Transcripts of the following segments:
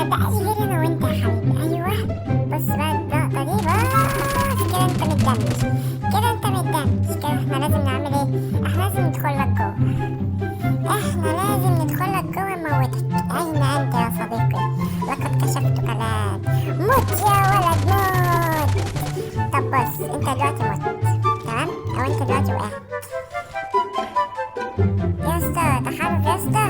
بقى غير انا وانت يا حبيبي. ايوه بص بقى اللقطه دي، بص كده انت متدمج، كده انت متدمج كده. احنا لازم نعمل ايه؟ احنا لازم ندخل لك جوه، احنا لازم ندخل لك جوه نموتك. اين انت يا صديقي؟ لقد كشفتك الان. موت يا ولد موت. طب بص انت دلوقتي مت، تمام؟ او انت دلوقتي وقعت يا اسطى، تحرك يا اسطى.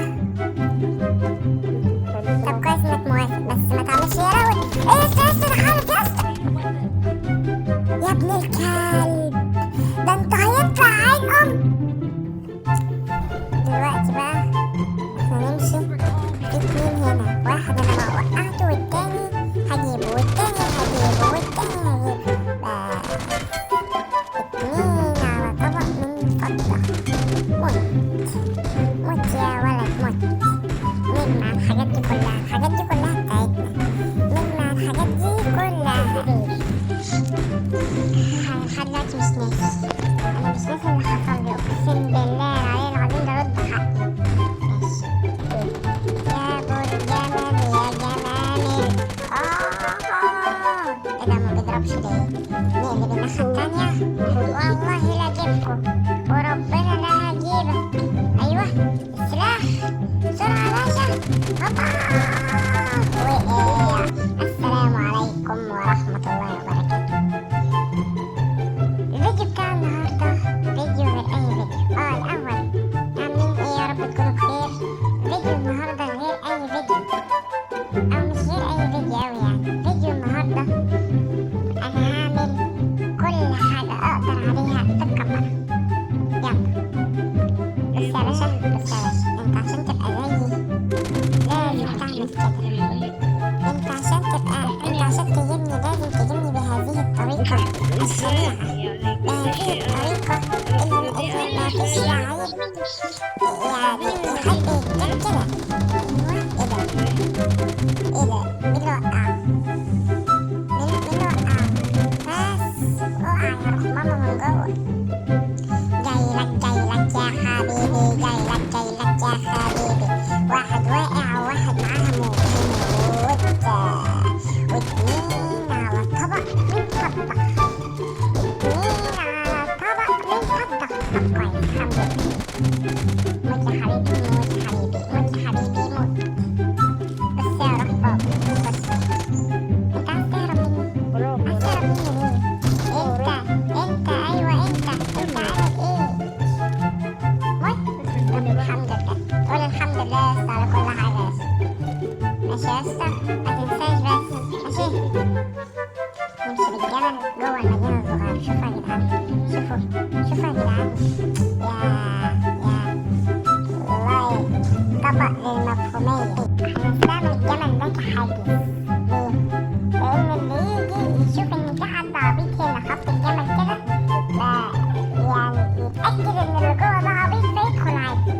طب كويس انك موافق، بس ما تعملش يا راوي. ايه يا اسطى يا اسطى، تحرك يا اسطى يا ابن الكلب، ده انت هيطلع عين دلوقتي بقى. احنا نمشي في اتنين هنا، واحد انا بقى وقعته والتاني هجيبه والتاني هجيبه والتاني هجيبه، بس اتنين على طبق من فضة. موت يا ولد موت. نجمع الحاجات دي كلها، الحاجات دي كلها بتاعتنا، نجمع الحاجات دي كلها. لحد دلوقتي مش ناسي، انا مش ناسي اللي حصل لي، اقسم بالله العلي العظيم ده رد حقي. ماشي يا ابو الجمال يا جمال. ايه ده ما بيضربش ليه؟ نقلب الناحية التانية. والله لا اجيبكم وربنا لا هجيبك. ايوه السلاح بسرعة يا باشا. هوبا وقع. السلام عليكم ورحمة الله وبركاته. الفيديو بتاع النهاردة فيديو غير أي فيديو. الأول عاملين إيه؟ يا رب تكونوا بخير. فيديو النهاردة غير أي فيديو، أو مش غير أي فيديو أوي يعني. فيديو النهاردة أنا هعمل كل حاجة أقدر عليها في الكاميرا. يلا بص يا باشا، بص يا باشا، أنت عشان تبقى زيي لازم تعمل كده. انت عشان تجيبني لازم تجيبني بهذه الطريقة السريعة، بهذه الطريقة اللي ما فيش لعيب يعني يحب يتجاب كده. ايوه ايه ده؟ ايه ده؟ مين اللي وقع؟ مين اللي وقع؟ بس وقع يا روح ماما من جوه. جايلك يا حبيبي، جايلك يا حبيبي. واحد واقع وواحد معاه موت، واتنين على طبق من فضة، اتنين على طبق من فضة. طب كويس الحمد لله. موت يا حبيبي، موت يا حبيبي، موت يا حبيبي موت. بس يا روح بابا بس. انت عايز تهرب مني؟ عايز تهرب مني ليه؟ انت ايوه انت عامل ايه؟ موت؟ طب الحمد لله، قول الحمد لله يا اسطى على كل حاجة يا اسطى. ماشي يا اسطى، ما تنساش بس. ماشي نمشي بالجمل جوه المدينة الصغيرة. شوفوا يا جدعان، شوفوا يا جدعان. والله طبق للمفهومية. هنستعمل الجمل ده كحاجز. ليه؟ لأن اللي يجي يشوف إن في حد عبيط هنا حط الجمل كده، يعني يتأكد إن اللي جوه ده عبيط فيدخل عادي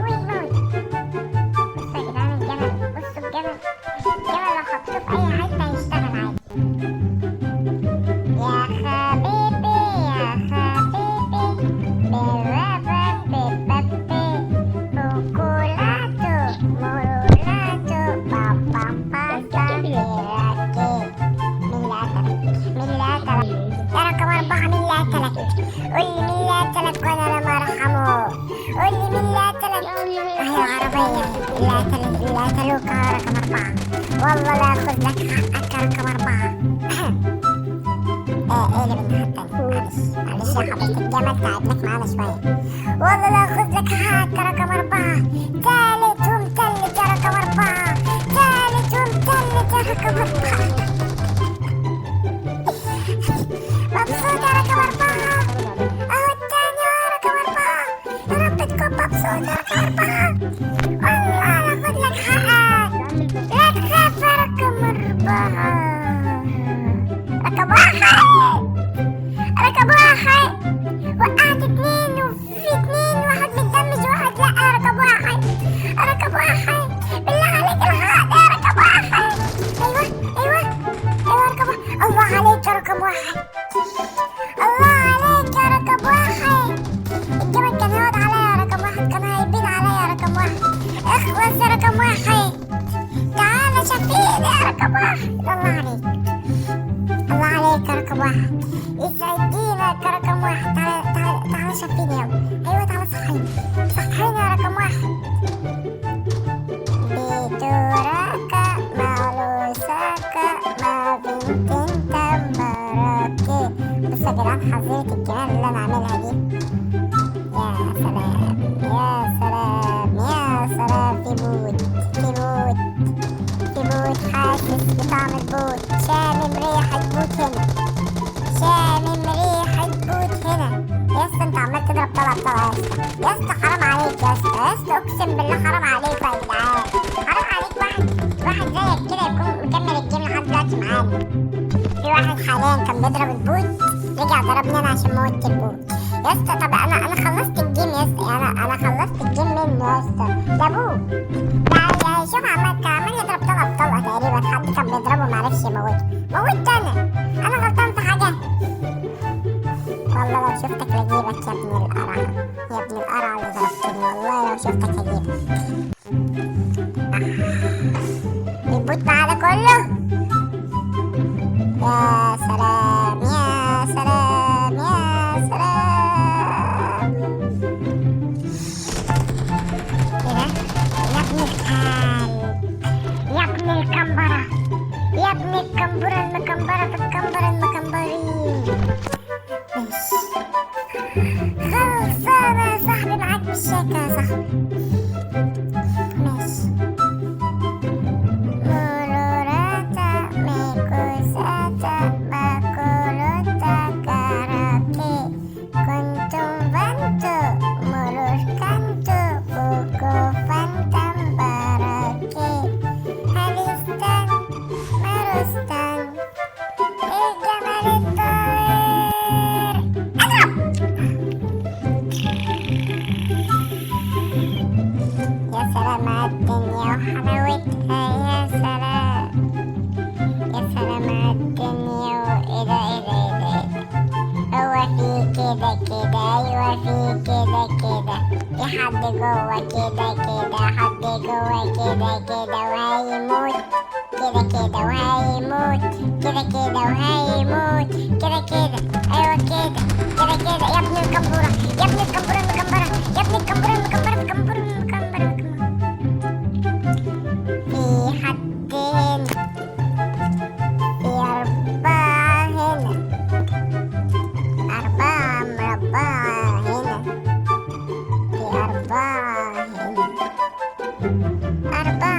ويموت. بصوا يا جدعان الجمل، بصوا الجمل لو حطوه في أي حتة هيشتغل عادي. يا حبيبي يا حبيبي، بالرابر ببابي، بوكولاتو مورولاتو بابا باسا بيراكي. مين اللي قتلك؟ يا رقم 4 مين اللي قتلك؟ قولي مين اللي قتلك وانا لما ارحمه. قولي مين اللي قتلك؟ وهي العربية اللي قتلوك يا رقم 4. والله لا اخذ لك حقك يا رقم 4. اقلب الناحية التانية. معلش يا حبيبة الجمل تعبناك معانا شوية. والله لا اخذ لك حقك يا رقم 4. تالت ومتلت يا رقم 4. تالت ومتلت يا رقم 4. مبسوط يا رقم 4؟ اهو التاني يا رقم 4. يا رب تكون مبسوط يا رقم 4. والله هاخد لك حقك، لا تخاف يا رقم 4. رقم 1 وقعت 2 وفي 2، واحد متدمج وواحد لا يا رقم 1. واحد. الله عليك يا رقم واحد. يسعد دينك يا رقم واحد. تعال شفيني يلا. ايوه تعال صحيني يا رقم واحد. بدورك معروسك ما بنت انت مباركة. بصوا يا جدعان حظيرة الجمال اللي انا عاملها دي. يا سلام يا سلام يا سلام. في بوت حاسس بطعم البوت. شامم ريحة بوت هنا. يا اسطى انت عمال تضرب طلع يا اسطى حرام عليك يا اسطى اقسم بالله حرام عليك يا جدعان. حرام عليك واحد زيك كده يكون مكمل الجيم لحد دلوقتي معانا. في واحد حاليا كان بيضرب البوت رجع ضربني انا عشان موتت البوت يا اسطى. طب انا خلصت الجيم يا اسطى. انا خلصت الجيم منه يا اسطى. ده ابوه ده شوف عمال يضرب طلقه تقريبا. حد كان بيضربه معرفش يموته. موتت انا غلطان في حاجه. والله لو شفتك لجيبك يا ابن القرع. يا ابن القرع اللي ضربتني. والله لو شفتك لجيبك. البوت معانا كله. يا سلام يا سلام يا سلام. كده يا ابن الكلب يا ابن الكمبرة يا ابن الكمبرة المكمبرة في الكمبرة المكمبرين. خلصانة يا صاحبي معاك بالشيكة يا صاحبي. ماشي. مولوراتا ميكوساتا باكولوتا كاراكي كنتم فانتو مرور كانتو بوكو فانتم باراكي هالستان ماروستان الجمال الطاير. يا سلام على الدنيا وحلاوتها. يا سلام يا سلام على الدنيا. وايه ده هو في كده ايوه في كده في حد جوه كده حد جوه كده وهيموت كده وهيموت كده وهيموت كده ايوه كده يا ابن الكمبورة يا ابن الكمبورة المكمبرة يا ابن الكمبورة المكمبرة في حدين. في أربعة هنا. أربعة مربعة هنا. في أربعة هنا. أربعة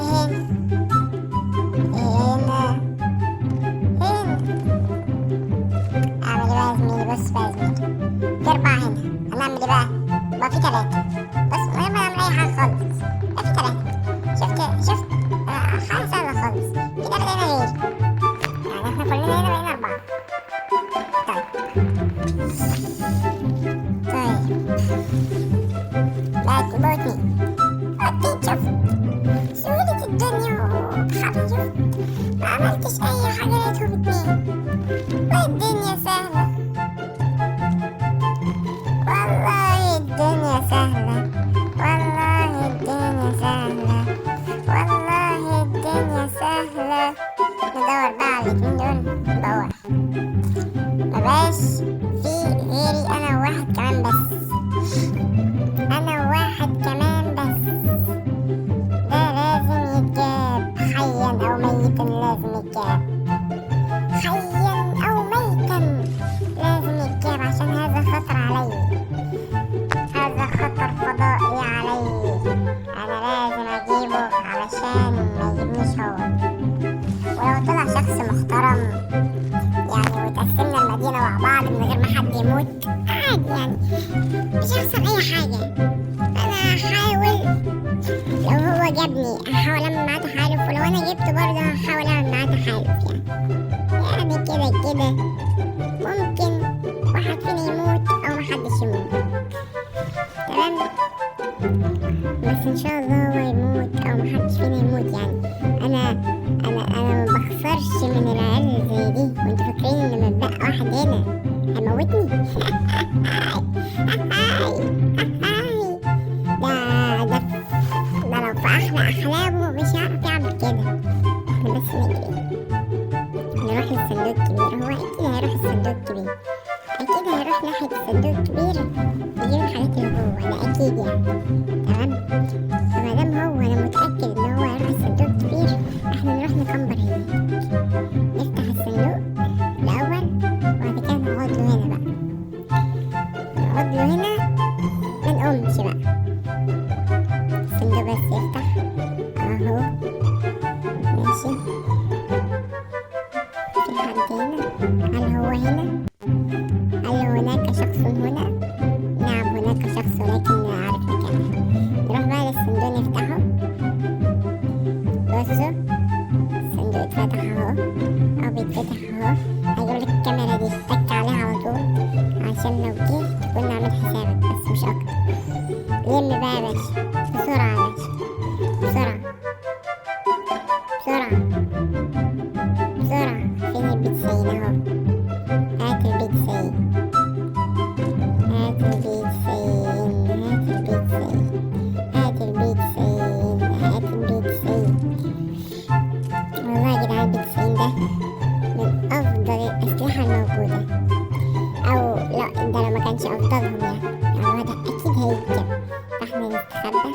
هنا. أعمل إيه بقى يا زميلي؟ بص بقى يا زميلي. في أربعة هنا. هنعمل إيه بقى؟ في 3 بس من غير ما نعمل اي حاجه خالص. في 3 شفت حاجه سهله خالص. كده بقينا غير يعني احنا كلنا هنا بقينا 4. طيب بقت موتني. اكيد شفت سهولة الدنيا وحبيبي ما عملتش اي حاجه لقيتهم 2. والدنيا سهله والله. الدنيا سهلة والله. الدنيا سهلة والله. الدنيا سهلة. ندور بقى على الاتنين دول. ندور مبقاش في غيري أنا وواحد كمان بس. أنا وواحد كمان بس. ده لازم يتجاب حيا أو ميتا. لازم يتجاب حيا أو ميتا. لازم يتجاب عشان هذا خطر علي. هذا خطر فضائي علي. أنا لازم أجيبه علشان ما يجيبنيش هو. ولو طلع شخص محترم يعني وتقسمنا المدينة مع بعض من غير ما حد يموت عادي يعني مش هيحصل أي حاجة. أنا هحاول لو هو جابني هحاول أعمل معاه تحالف. ولو أنا جبته برضه هحاول أعمل معاه تحالف يعني كده ممكن واحد فينا يموت أو محدش يموت. تمام بس ان شاء الله هو يموت او محدش فينا يموت. يعني انا ما بخسرش من العيال زي دي. وانتوا فاكرين ان لما بقى واحد هنا هيموتني؟ ده لو في احلى أحلامه مش هيعرف يعمل كده. احنا بس نجري نروح للصندوق الكبير. هو أكيد هيروح الصندوق الكبير، أكيد هيروح ناحية الصندوق الكبير يجيب الحاجات اللي جوه ده أكيد يعني. تمام، فمادام هو أنا متأكد إن هو هيروح الصندوق الكبير، احنا نروح نكمبر هناك، نفتح الصندوق الأول وبعد كده نقعد له هنا بقى، نقعد له هنا منقومش بقى. الصندوق بس يفتح أهو، ماشي. في حد هنا؟ هل هو هنا؟ هل هناك شخص هنا؟ نعم هناك شخص ولكن لا أعرف مكانه. نروح بقى للصندوق نفتحه. بصوا الصندوق اتفتح اهو، أو بيتفتح اهو. هيجيبلك الكاميرا دي تك عليها على طول عشان لو جه تكون عامل حسابك، بس مش أكتر. لم بقى يا باشا بسرعة يا باشا، بسرعة بسرعة بسرعة. فين البيتزاين اهو؟ هات البيتزاين، هات البيتزاين، هات البيتزاين، هات البيتزاين، هات البيتزاين. والله يا جدعان البيتزاين ده من أفضل الأسلحة الموجودة، أو لا ده لو ما كانش أفضلهم يعني الواد أكيد هيجي. فاحنا نستخبى،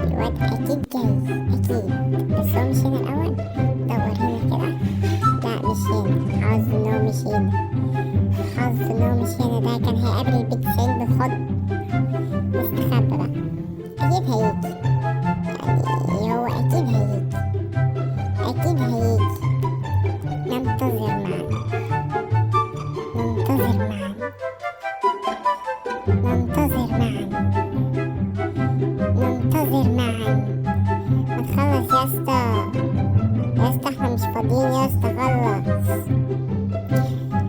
الواد أكيد جاي أكيد، بس هو مش هنا الأول. دور هنا كده، لا مش هنا، حظ إن هو مش هنا، حظ إن هو مش هنا. ده كان هيقابل البيتزاين بالحضن. نستخبى بقى، أكيد هيجي يعني، هو أكيد هيجي، أكيد هيجي. ننتظر معا، ننتظر معا، ننتظر معا، ننتظر معا. ما تخلص يا اسطى، يا اسطى احنا مش فاضيين يا اسطى، خلص.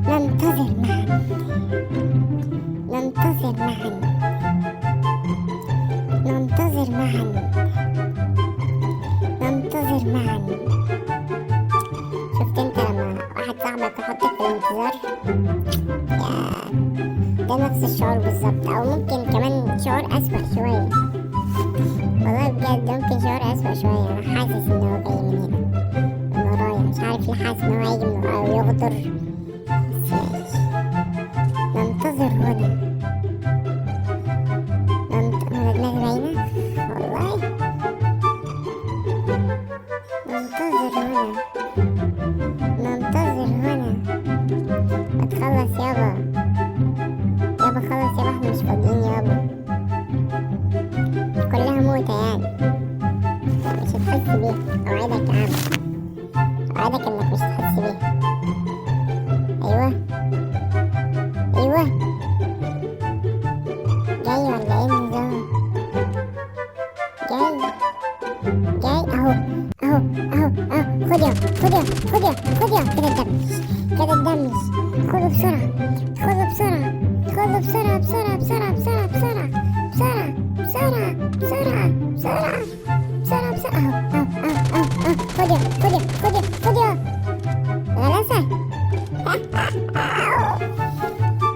ننتظر معا، ننتظر معا، ننتظر معا، ننتظر معا. شفت انت لما واحد صاحبك يحطك في الانتظار؟ يا ده نفس الشعور بالظبط، او ممكن كمان شعور اسوأ شوية. والله بجد ممكن شعور اسوأ شوية. انا حاسس ان هو جاي من هنا من ورايا، مش عارف ليه حاسس ان هو هيجي من ورايا ويغدر. بس ماشي، ننتظر هنا. هنا دماغي باينة والله. ننتظر هنا، ننتظر هنا. ما تخلص يابا، يابا خلص يابا، احنا مش فاضيين يابا، كلها موتة يعني، مش هتحس بيها. اوعدك يا عم، اوعدك انك مش هتحس بيها. ايوه ايوه، جاي ولا ايه النظام؟ جاي جاي اهو اهو اهو اهو. خد يا خد يا خد يا خد يا، كده اتدمج، كده اتدمج. خده بسرعة، خده بسرعة، خده بسرعة بسرعة بسرعة بسرعة بسرعة بسرعة بسرعة بسرعة بسرعة بسرعة بسرعة. اهو اهو اهو اهو. خد يا خد يا خد يا خد يا غلاسة.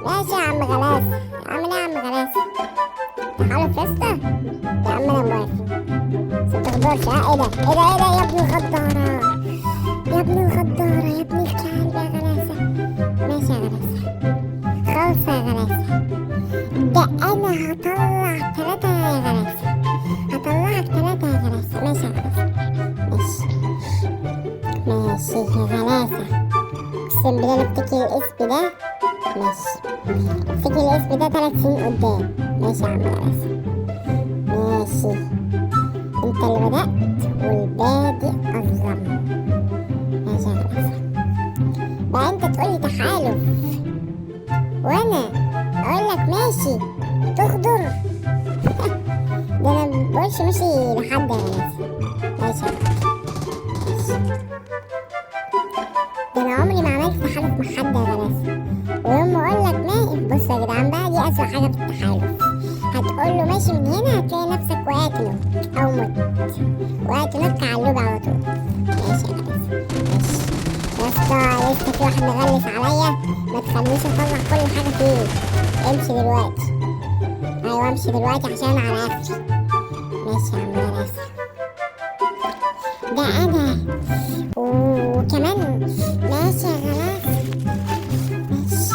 ماشي يا عم غلاسة، عامل ايه يا عم غلاسة؟ تحالف يا اسطى؟ يا عم انا موافق، بس متغدرش. ايه ده ايه ده ايه ده يا ابن الغدارة، يا ابن الغدارة، يا ابن الكلب يا غلاسة. ماشي يا غلاسة، خلص يا غلاسة. ده انا هطلع 3 يا غلاسة، هطلعك 3 يا غلاسة. ماشي يا غلاسة، ماشي ماشي يا غلاسة. اقسم بالله افتكر الاسم ده، ماشي افتكر الاسم ده 3 سنين قدام. ماشي يا عم غلاسة، ماشي. انت اللي بدأت والبادئ أظلم. ماشي يا غلاسة، بقى انت تقولي تحالف وانا اقولك ماشي تغدر؟ ده انا مبقولش ماشي لحد يا غلاسة. ماشي يا غلاسة، ماشي. ده انا عمري ما عملت تحالف مع حد يا غلاسة، ويوم ما اقولك ماشي. بصوا يا جدعان بقى، دي اسوأ حاجة في التحالف. هتقوله ماشي من هنا، هتلاقي نفسك وقعت نط او مت، وقعت نط على اللوب على طول. ماشي يا غلاسة، ماشي. يا اسطى لسه في واحد مغلس عليا، ما تخلينيش اطلع كل حاجة فيه. امشي دلوقتي، ايوه امشي دلوقتي عشان على اخري. ماشي يا عم غلاسة. ده انا. وكمان ماشي يا غلاس ماشي.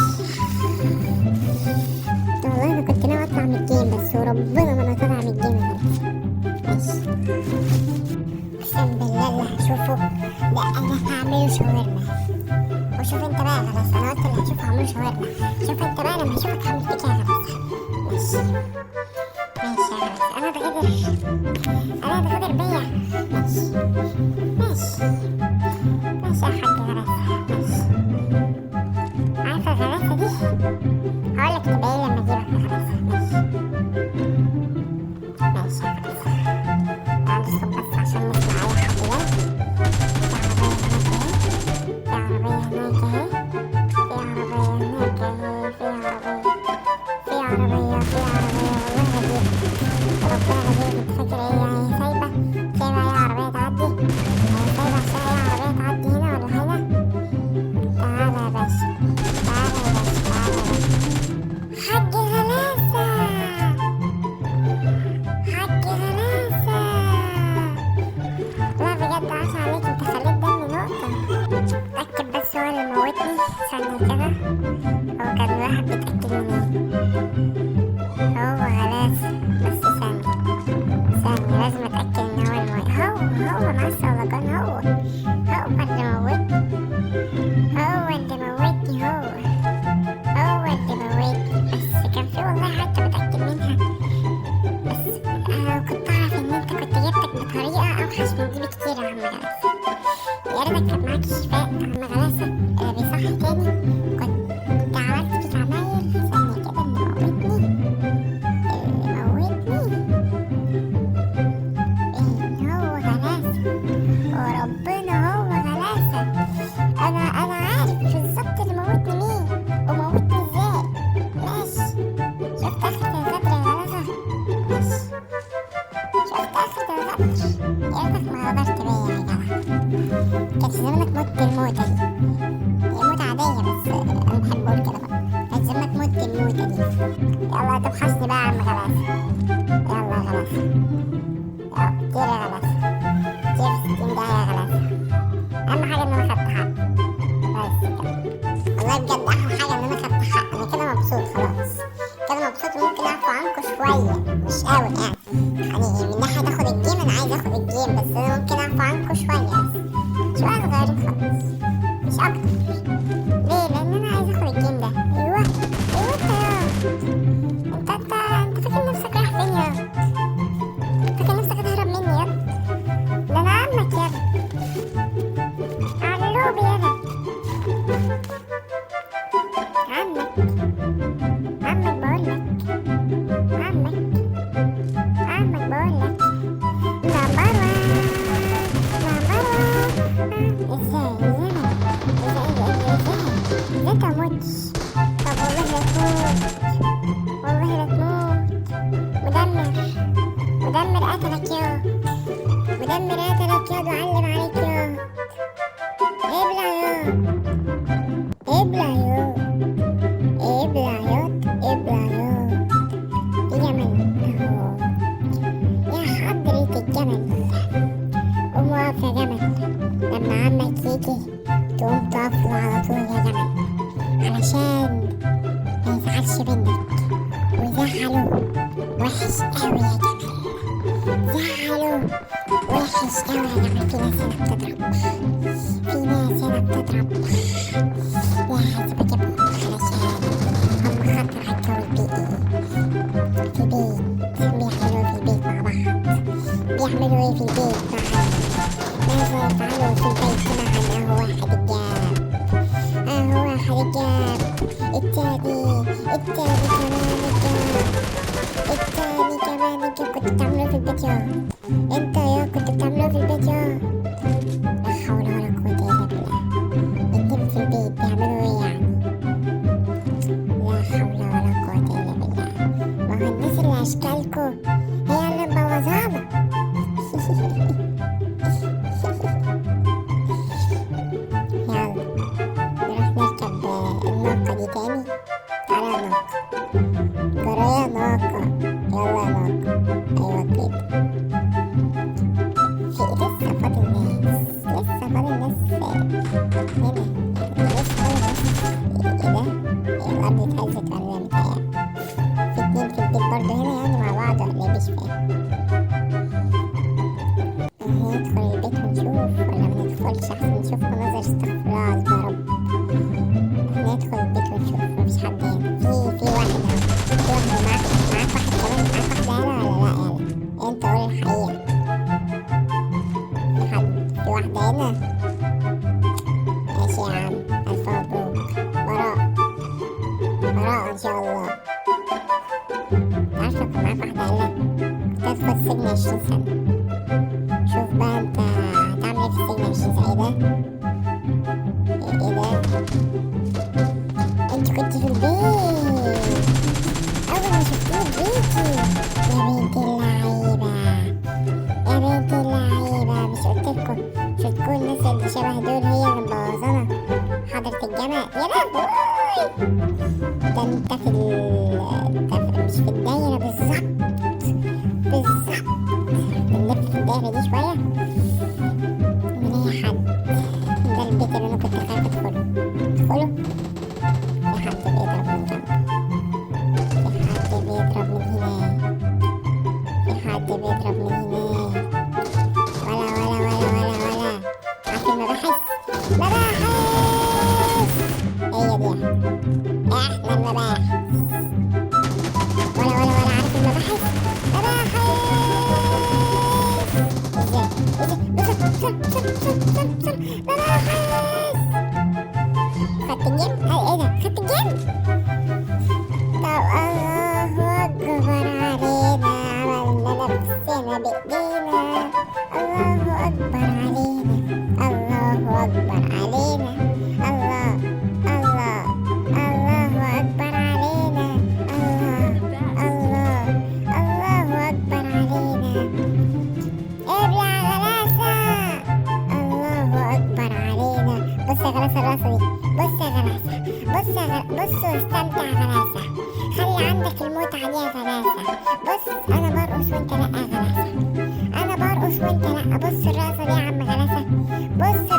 والله انا كنت ناوي اطلع من الجيم بس وربنا ما انا طالعه من الجيم يا غلاس ماشي. اقسم بالله اللي هشوفه ده انا هعمله شاورما. وشوف انت بقى يا غلاس، انا قلت اللي هشوفه هعمله شاورما. شوف انت بقى لما اشوفك هعمل فيك يا غلاس ماشي. ماشي يا غلاس انا اتغدر بيا ماشي. ماشي ماشي يا حاج غلاسة ماشي. عارفة الغلاسة دي هقولك تبقى ايه لما اجيبك يا غلاسة ماشي. ماشي يا غلاسة تعالى الصوت بس عشان نسمع اي حد جاي. في عربية هناك اهي، في عربية هناك اهي، في عربية والله هجيبك ربنا هجيبك. انت فاكر ايه يعني سايبة اي عربية تعدي؟ سايبة عشان اي عربية تعدي هنا ولا هنا؟ تعالى يا باشا تعالى يا باشا تعالى يا باشا. حاج غلاسة حاج غلاسة لا بجد عاش عليك، انت خليت دمي نقطة. اتأكد بس هو اللي موتني ثانية كده. هو كان الواحد بيتأكد منين؟ هو غلاسة بس ثانية لازم اتأكد ان هو الموت. هو معاه الصولجان. هو اللي موتني. بس كان في والله حتة متأكد منها. بس انا لو كنت اعرف ان انت كنت جبتك بطريقة اوحش من دي بكتير يا عم غلاسة. يا ريتك كان معاك شفاء يا عم غلاسة اللي بيصحي تاني. كنت عملت فيك عمايل ثانية كده. اللي موتني هو غلاسة وربنا هو غلاسة. انا عارف بالظبط اللي موتني مين وموتني ازاي ماشي. شفت اخرة الغدر يا غلاسة ماشي. شفت اخرة الغدر. يا ريتك ما غدرت بيا يا جدع. كانت زمانك مت الموتة دي. هي موتة عادية بس انا بحب اقول كده بقى. كانت زمانك مت الموتة دي. يلا تبخسني بقى يا عم غلاسة. يلا يا غلاسة يلا كتير يا غلاسة كتير في 60 دقيقة يا غلاسة. أهم حاجة إن أنا خدت حق بس كده. والله بجد أحلى حاجة إن أنا خدت حق. أنا كده مبسوط خلاص كده مبسوط. ممكن أعفو عنكوا شوية مش قوي يعني من ناحية آخد الجيم. أنا عايز آخد الجيم بس أنا ممكن أعفو عنكوا شوية بس شوية صغيرين خالص مش أكتر. ليه؟ لأن أنا عايز آخد الجيم ده. أيوه أنت أنت فاكر نفسك رايح فين يا؟ فاكر نفسك هتهرب مني يا؟ ده أنا عمك يا علوبي يا عمك بقولك عمك بقولك نمبر 1 ازاي تموتش. طب والله لا تموت مدمر قتلك يا وعلم عليك يا. ابلع يا جمل اهو يا حضرة الجمل. قوم واقف يا جمل لما عمك يجي تقوم تقف له على طول يا جمل علشان ما يزعلش منك. وزعله وحش قوي يا جمل. زعله وحش قوي يا جمل. في ناس هنا بتضرب لازم اجيبهم علشان هم خطر على الجو البيئي. في بيت بيعملوا في البيت مع بعض. بيعملوا ايه في البيت معا؟ ماذا يفعلوا في البيت معا؟ اهو واحد الجاب التاني كمان الجاب. كنت بتعملوا في البيت يا انت كنت بتعملوا في البيت يا. لا حول ولا قوة الا بالله. الجيم في البيت بيعملوا ايه يعني؟ لا حول ولا قوة الا بالله. ما هو الناس اللي اشكالكوا هي اللي مبوظانا. يلا نروح نركب الناقة دي تاني. تعالى يا ناقة جرى يا ناقة. يلا يا ناقة ايوه كده. في لسه فاضل قلتش احسن نشوف مناظر، استغفر الله العظيم يا رب. ندخل البيت ونشوف مفيش حد هنا. في واحد اهو، في واحد معاك واحد كمان، معاك واحدة هنا ولا لأ؟ يلا انت قول الحقيقة. في واحدة هنا؟ ماشي يا عم، ألف مبروك. براء إن شاء الله. عارف لو كان معاك واحدة هنا كنت هتدخل السجن 20 سنة. شوف بقى انت هتعمل ايه في السجن 20 سنة. ايه ده؟ انت كنت في البيت أول ما شفتني في بيتي. يا بنت اللعيبة، يا بنت اللعيبة، مش قلتلكوا الناس اللي شبه دول هي اللي مبوظانا حضرة الجامع. يا لهوي، ده انت مش في الدايرة بالظبط. بنلف في الدايرة دي شوية من أي حد. ده البيت اللي أنا كنت خايفة أدخله. في حد بيضرب من جنب، في حد بيضرب من هنا، في حد بيضرب من هنا. ولا عارف المباحث؟ هي دي احلى المباحث. ولا عارف المباحث؟ ازاي مباحث. خدت الجيم؟ ايه ده، خدت الجيم؟ طب الله اكبر علينا، عملنا نفسنا بايدينا. الله اكبر علينا، الله اكبر علينا، الله اكبر علينا، الله اكبر علينا. ابلع غلاسة، الله اكبر علينا. بص يا غلاسة الراسة دي، بص يا غلاسة، بص واستمتع غلاسة. خلي عندك المتعة دي يا غلاسة. بص انا برقص وانت لا يا غلاسة، انا برقص وانت لا. بص الرقصة دي يا عم غلاسة، بص